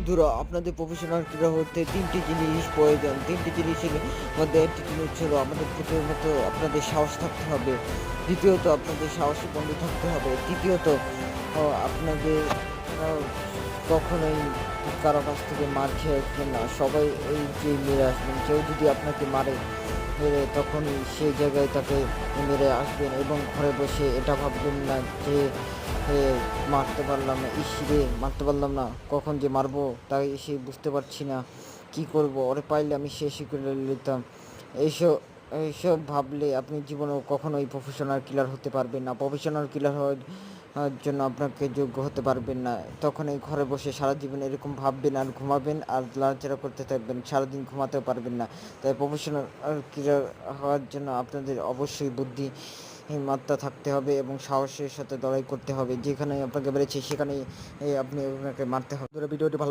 বন্ধুরা, আপনাদের প্রফেশনাল ক্রীড়া হতে ৩টি জিনিস প্রয়োজন। ৩টি জিনিসের মধ্যে একটি জিনিস হলো আমাদের প্রথমত আপনাদের সাহস থাকতে হবে। দ্বিতীয়ত আপনাদের সাহসী বন্ধু থাকতে হবে। তৃতীয়ত আপনাদের আ কখনোই কারো কাছ থেকে মার খেয়ে আসবেন না। সবাই এই যে মেরে আসবেন। কেউ যদি আপনাকে মারে তখনই সেই জায়গায় তাকে মেরে আসবেন এবং ঘরে বসে এটা ভাববেন না যে এ মারতে পারলাম না। ইসরে! মারতে পারলাম না। কখন যে মারবো তাই সে বুঝতে পারছি না। কি করব? ওরে পাইলে আমি শেষই করে লইতাম। এইসব এইসব ভাবলে আপনি জীবনেও কখনোই প্রফেশনাল কিলার হতে পারবেন না। প্রফেশনাল কিলার হওয়ার জন্য আপনাকে যোগ্য হতে পারবেন না। তখন এই ঘরে বসে সারা জীবন এরকম ভাববেন আর ঘুমাবেন আর নাড়াচাড়া করতে থাকবেন। সারাদিন ঘুমাতেও পারবেন না। তাই প্রফেশনাল কিলার হওয়ার জন্য আপনাদের অবশ্যই বুদ্ধিমত্তা থাকতে হবে এবং সাহসের সাথে লড়াই করতে হবে। যেখানেই আপনাকে মেরেছে সেখানেই আপনি ওনাকে মারতে হবে। ভিডিওটি ভালো